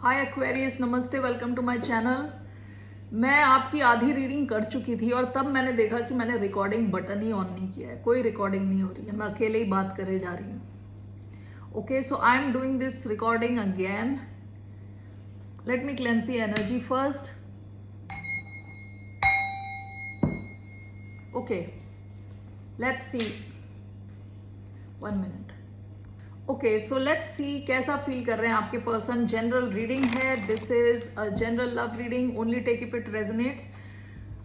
हाय Aquarius, नमस्ते, welcome to my channel. मैं आपकी आधी रीडिंग कर चुकी थी और तब मैंने देखा कि मैंने रिकॉर्डिंग बटन ही ऑन नहीं किया है। कोई रिकॉर्डिंग नहीं हो रही है, मैं अकेले ही बात करे जा रही हूँ। Okay, so I am doing this recording again. Let me cleanse the energy first. Okay, let's see. 1 minute. Okay, so let's see कैसा फील कर रहे हैं आपके पर्सन। जनरल रीडिंग है, this is a general love reading, only take if it resonates.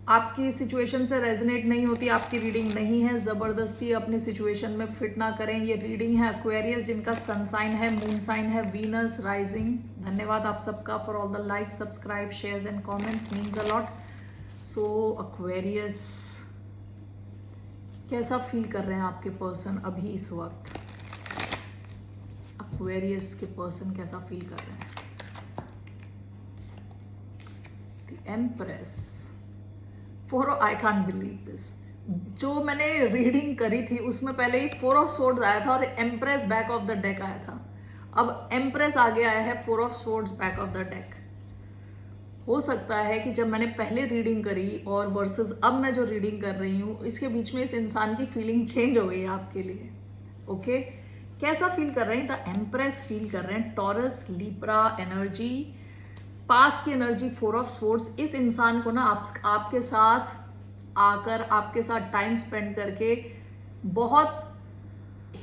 आपकी situation से resonate नहीं होती, आपकी रीडिंग नहीं है। ज़बरदस्ती अपनी सिचुएशन में फिट ना करें। ये रीडिंग है एक्वेरियस, जिनका सन साइन है, मून साइन है, वीनस राइजिंग। धन्यवाद आप सबका for all the like, subscribe, shares and comments, means a lot. So Aquarius, कैसा फील कर रहे हैं आपके पर्सन अभी इस वक्त? एक्वेरियस के पर्सन कैसा फील कर रहे हैं? The empress, four, I can't believe this. जो मैंने रीडिंग करी थी उसमें पहले ही 4 ऑफ सोर्ड्स आया था और empress back of the deck आया था। अब एम्प्रेस आगे आया है 4 of swords back of the deck. हो सकता है कि जब मैंने पहले रीडिंग करी और वर्सेस अब मैं जो रीडिंग कर रही हूँ, इसके बीच में इस इंसान की फीलिंग चेंज हो गई है आपके लिए। ओके, कैसा फील कर रहे हैं? द एम्प्रेस फील कर रहे हैं टॉरस लिब्रा एनर्जी, पास की एनर्जी, 4 ऑफ सोर्ड्स। इस इंसान को ना आपके साथ आकर, आपके साथ टाइम स्पेंड करके बहुत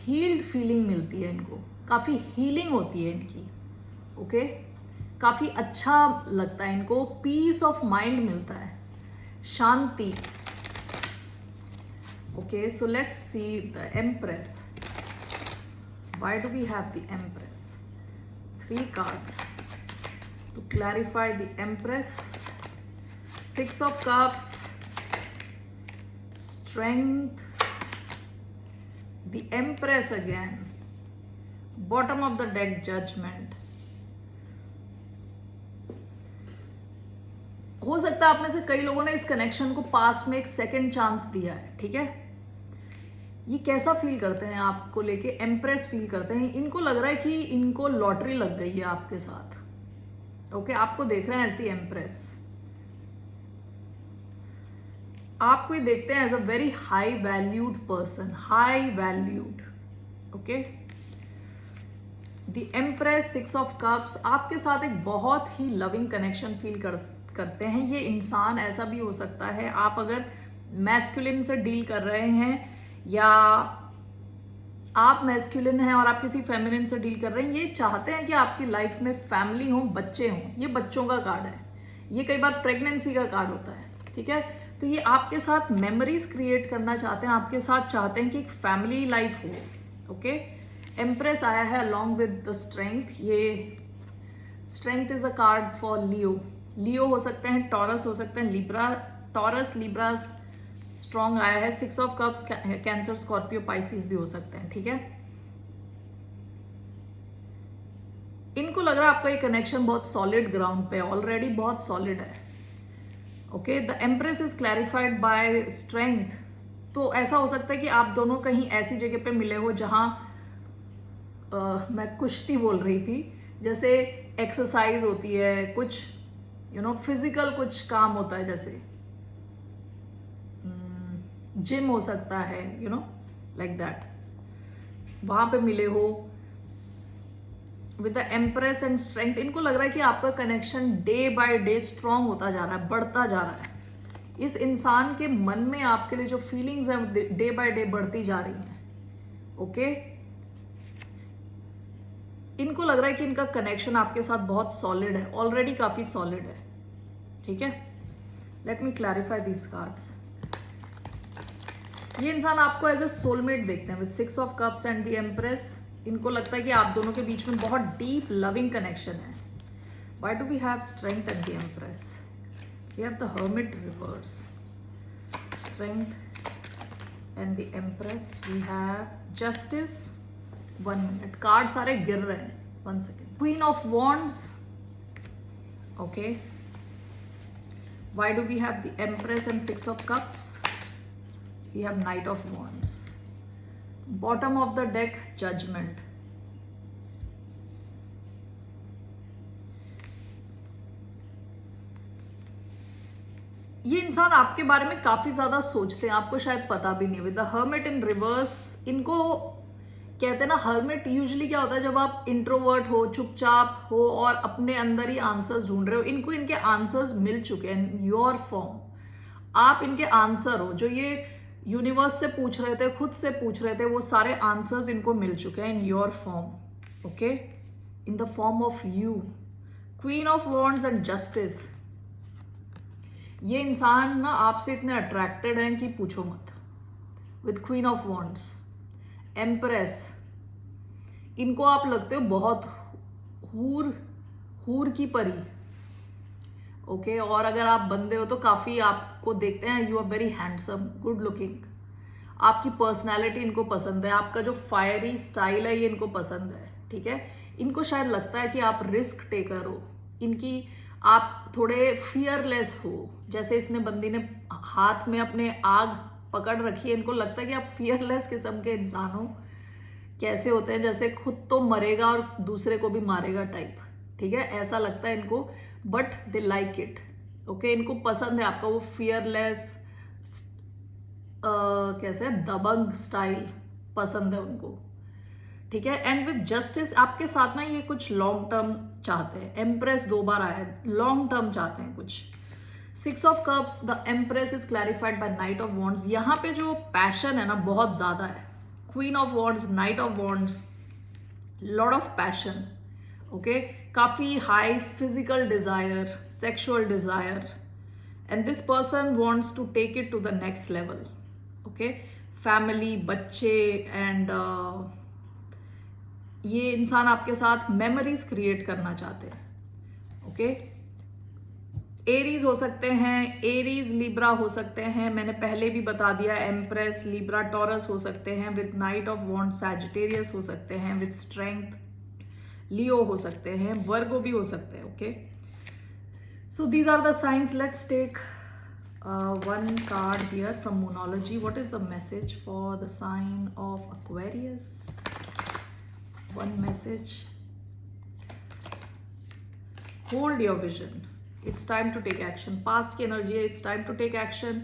हील्ड फीलिंग मिलती है इनको, काफ़ी हीलिंग होती है इनकी। ओके, काफ़ी अच्छा लगता है इनको, पीस ऑफ माइंड मिलता है, शांति। Okay, so let's see the empress. Why do we have the Empress? 3 cards to clarify the Empress. 6 of Cups, Strength, the Empress again, bottom of the deck, Judgment. हो सकता है आप में से कई लोगों ने इस कनेक्शन को पास्ट में एक सेकंड चांस दिया है। ठीक है, ये कैसा फील करते हैं आपको लेके? एम्प्रेस फील करते हैं। इनको लग रहा है कि इनको लॉटरी लग गई है आपके साथ। ओके, आपको देख रहे हैं एज द एम्प्रेस। आपको ही देखते हैं as a very high valued person, high valued. Okay, the empress, 6 of cups, आपके साथ एक बहुत ही लविंग कनेक्शन फील करते हैं। ये इंसान ऐसा भी हो सकता है, आप अगर मैस्कुलिन से डील कर रहे हैं या आप मैस्कुलिन हैं और आप किसी फेमिनिन से डील कर रहे हैं, ये चाहते हैं कि आपकी लाइफ में फैमिली हो, बच्चे हों। ये बच्चों का कार्ड है, ये कई बार प्रेगनेंसी का कार्ड होता है। ठीक है, तो ये आपके साथ मेमोरीज क्रिएट करना चाहते हैं, आपके साथ चाहते हैं कि एक फैमिली लाइफ हो। ओके, एम्प्रेस आया है अलॉन्ग विद द स्ट्रेंथ। ये strength is a card for Leo. Leo हो सकते हैं, टॉरस हो सकते हैं, लिब्रा, टॉरस, लिब्रा स्ट्रॉन्ग आया है। 6 of cups, cancer, Scorpio, Pisces भी हो सकते हैं। ठीक है, इनको लग रहा है आपका ये कनेक्शन बहुत सॉलिड ग्राउंड पे, ऑलरेडी बहुत सॉलिड है। Okay, the empress is clarified by strength. तो ऐसा हो सकता है कि आप दोनों कहीं ऐसी जगह पे मिले हो जहां मैं कुश्ती बोल रही थी, जैसे एक्सरसाइज होती है, कुछ फिजिकल कुछ काम होता है, जैसे जिम हो सकता है, लाइक दैट, वहां पे मिले हो with the empress and strength. इनको लग रहा है कि आपका connection day by day strong होता जा रहा है, बढ़ता जा रहा है। इस इंसान के मन में आपके लिए जो फीलिंग्स हैं डे बाय डे बढ़ती जा रही हैं। ओके, इनको लग रहा है कि इनका कनेक्शन आपके साथ बहुत सॉलिड है, ऑलरेडी काफी सॉलिड है। ठीक है, let me clarify these cards. ये इंसान आपको एज ए सोलमेट देखते हैं with 6 of cups and the empress. इनको लगता है कि आप दोनों के बीच में बहुत डीप लविंग कनेक्शन है। Why do we have strength and the empress? We have the hermit reverse, strength and the empress. We have justice. 1 minute, card सारे गिर रहे हैं, 1 second. Queen of wands. Okay, why do we have the empress and 6 of cups? We have Knight of Wands. Bottom of the deck, Judgment. ये इंसान आपके बारे में काफी ज्यादा सोचते हैं, आपको शायद पता भी नहीं। With the hermit in reverse, इनको कहते हैं ना, हर्मिट यूजुअली क्या होता है, जब आप इंट्रोवर्ट हो, चुपचाप हो और अपने अंदर ही आंसर्स ढूंढ रहे हो। इनको इनके आंसर्स मिल चुके हैं इन योर फॉर्म। आप इनके आंसर हो, जो ये यूनिवर्स से पूछ रहे थे, खुद से पूछ रहे थे, वो सारे आंसर्स इनको मिल चुके हैं in your form. Okay, in the form of you. Queen of wands and justice. ये इंसान ना आपसे इतने अट्रैक्टेड हैं कि पूछो मत। With queen of wands, empress, इनको आप लगते हो बहुत हूर हूर की परी। ओके, और अगर आप बंदे हो तो काफी आपको देखते हैं, you are very handsome, good looking. आपकी पर्सनैलिटी इनको पसंद है, आपका जो फायरी स्टाइल है ये इनको पसंद है। ठीक है, इनको शायद लगता है कि आप रिस्क टेकर हो, इनकी आप थोड़े फियरलेस हो। जैसे इसने बंदी ने हाथ में अपने आग पकड़ रखी है, इनको लगता है कि आप फियरलेस किस्म के इंसान हो। कैसे होते हैं, जैसे खुद तो मरेगा और दूसरे को भी मारेगा टाइप। ठीक है, ऐसा लगता है इनको, but they like it. Okay, इनको पसंद है आपका वो फियरलेस, कैसे दबंग स्टाइल पसंद है उनको। ठीक है, एंड विद जस्टिस, आपके साथ ना ये कुछ लॉन्ग टर्म चाहते हैं। एम्प्रेस 2 बार आया है, लॉन्ग टर्म चाहते हैं कुछ। 6 of cups, the empress is clarified by knight of wands. यहाँ पे जो पैशन है ना बहुत ज्यादा है। Queen of wands, knight of wands, lot of passion. Okay, काफी high physical desire, sexual desire, and this person wants to take it to the next level. Okay, family, बच्चे, एंड ये इंसान आपके साथ मेमोरीज क्रिएट करना चाहते हैं। Okay, Aries हो सकते हैं, एरीज लिब्रा हो सकते हैं, मैंने पहले भी बता दिया। एम्प्रेस, लिब्रा, टॉरस हो सकते हैं। With knight of wand, Sagittarius हो सकते हैं। विद स्ट्रेंथ, लियो हो सकते हैं। वर्गो भी हो सकते हैं। Okay, so these are the science. Let's take one card here from Moonology. What is the message for the sign of Aquarius? One message. Hold your vision. It's time to take action. Past की energy है, it's time to take action.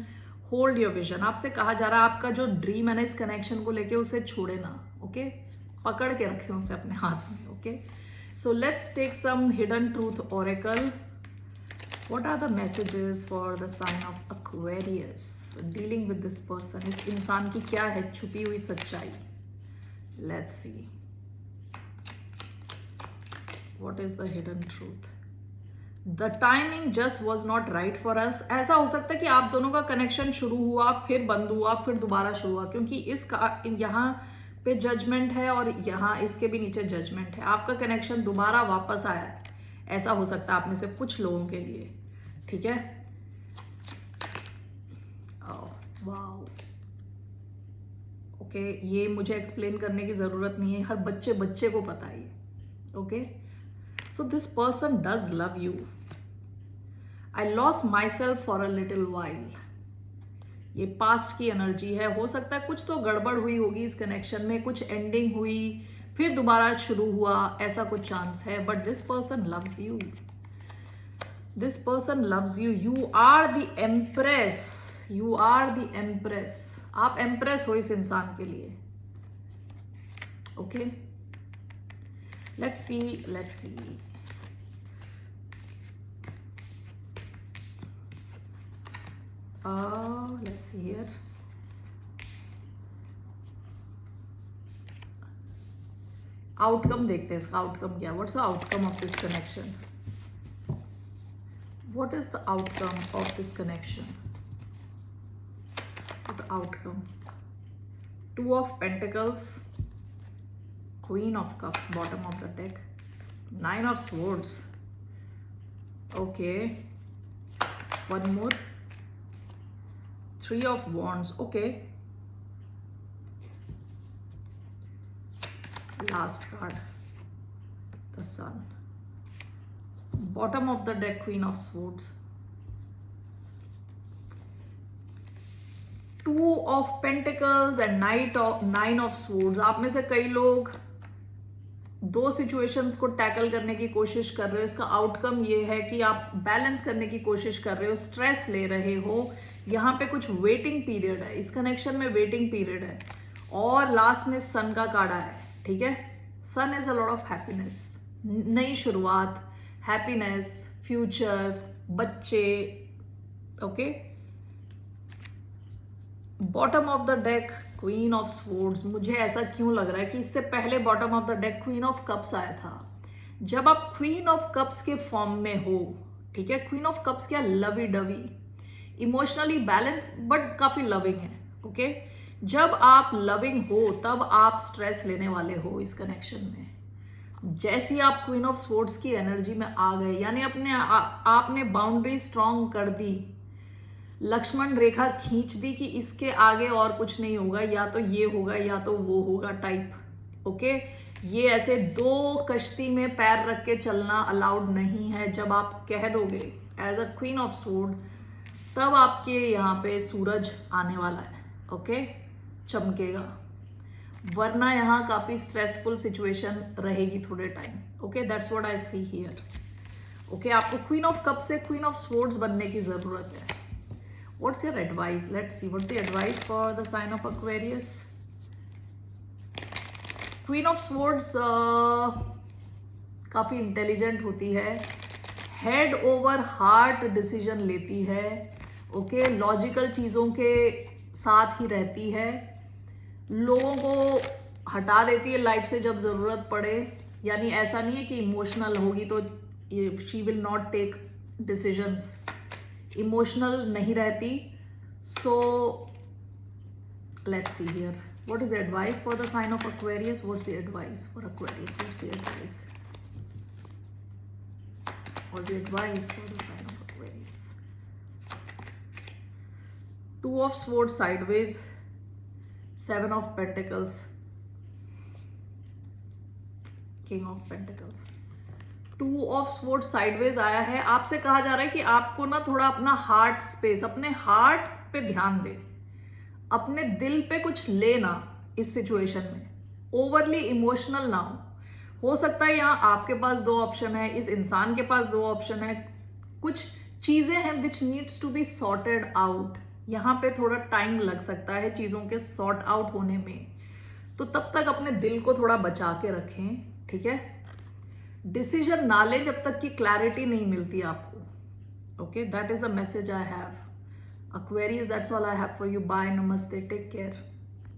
Hold your vision. आपसे कहा जा रहा है आपका जो dream है ना, इस कनेक्शन को लेके उसे छोड़े ना। ओके, पकड़ के रखे उसे अपने हाथ में। Okay, so let's take some hidden truth oracle. What are the messages for the sign of Aquarius dealing with this person? इस इंसान की क्या है छुपी हुई सच्चाई? Let's see. What is the hidden truth? The timing just was not right for us. ऐसा हो सकता है कि आप दोनों का कनेक्शन शुरू हुआ, फिर बंद हुआ, फिर दोबारा शुरू हुआ, क्योंकि यहाँ पे जजमेंट है और यहाँ इसके भी नीचे जजमेंट है। आपका कनेक्शन दोबारा वापस आया है, ऐसा हो सकता है आप में से कुछ लोगों के लिए। ठीक है, वाओ। ओके, ये मुझे एक्सप्लेन करने की जरूरत नहीं है, हर बच्चे को पता है। Okay, so this person does love you. I lost my self for a little while. ये पास्ट की एनर्जी है। हो सकता है कुछ तो गड़बड़ हुई होगी इस कनेक्शन में, कुछ एंडिंग हुई, फिर दोबारा शुरू हुआ, ऐसा कुछ चांस है। But this person loves you. This person loves you. You are the empress. You are the empress. आप एम्प्रेस हो इस इंसान के लिए। Okay, let's see, let's see. Let's see here. Outcome देखते हैं इसका। आउटकम क्या? What's the outcome of this connection? What is the outcome of this connection? What's the outcome? 2 of Pentacles, Queen of Cups, bottom of the deck, 9 of Swords. Okay, one more, 3 of Wands. Okay, last card, the Sun. Bottom of the deck, Queen of Swords, 2 of Pentacles and 9 of Swords. आप में से कई लोग दो situations को tackle करने की कोशिश कर रहे हो। इसका आउटकम ये है कि आप बैलेंस करने की कोशिश कर रहे हो, स्ट्रेस ले रहे हो। यहाँ पे कुछ वेटिंग पीरियड है, इस कनेक्शन में वेटिंग पीरियड है। और लास्ट में सन का कार्ड है, ठीक है। Sun is a lot of happiness, नई शुरुआत, हैप्पीनेस, फ्यूचर, बच्चे, okay. Bottom of the deck queen of swords. मुझे ऐसा क्यों लग रहा है कि इससे पहले bottom of the deck queen of cups आया था। जब आप क्वीन ऑफ कप्स के फॉर्म में हो, ठीक है, क्वीन ऑफ कप्स क्या, lovey dovey, emotionally balance but काफी लविंग है, ओके। जब आप लविंग हो तब आप स्ट्रेस लेने वाले हो इस कनेक्शन में। जैसे ही आप क्वीन ऑफ स्वॉर्ड्स की एनर्जी में आ गए, यानी आपने बाउंड्री स्ट्रॉन्ग कर दी, लक्ष्मण रेखा खींच दी कि इसके आगे और कुछ नहीं होगा, या तो ये होगा या तो वो होगा टाइप, ओके। ये ऐसे दो कश्ती में पैर रख के चलना अलाउड नहीं है। जब आप कह दोगे as a queen of sword, तब आपके यहाँ पे सूरज आने वाला है, ओके, चमकेगा। वरना यहाँ काफी स्ट्रेसफुल सिचुएशन रहेगी थोड़े time, okay. That's what I see here, okay. आपको क्वीन ऑफ कप से क्वीन ऑफ स्वॉर्ड्स बनने की जरूरत है। What's your advice? Let's see. What's the advice for the sign of Aquarius? Queen of Swords काफी intelligent होती है, head over heart decision लेती है, ओके। लॉजिकल चीजों के साथ ही रहती है, लोगों को हटा देती है लाइफ से जब जरूरत पड़े। यानी ऐसा नहीं है कि इमोशनल होगी तो she will not take decisions, emotional नहीं रहती। So let's see here, what is advice for the sign of Aquarius? What's the advice for Aquarius? What's the advice? What's the advice for the sign of Aquarius? Two of Swords sideways, Seven of Pentacles, King of Pentacles, two of swords sideways आया है। आपसे कहा जा रहा है कि आपको ना थोड़ा अपना हार्ट स्पेस, अपने हार्ट पे ध्यान दे, अपने दिल पे कुछ लेना इस सिचुएशन में, ओवरली इमोशनल ना हो सकता है यहाँ आपके पास दो ऑप्शन है, इस इंसान के पास दो ऑप्शन है, कुछ चीजें हैं which needs to be sorted out. यहाँ पे थोड़ा टाइम लग सकता है चीजों के सॉर्ट आउट होने में, तो तब तक अपने दिल को थोड़ा बचा के रखें, ठीक है। डिसीजन ना लें जब तक कि क्लैरिटी नहीं मिलती आपको, okay. That is the message I have, Aquarius. That's all I have for you. Bye, namaste, take care.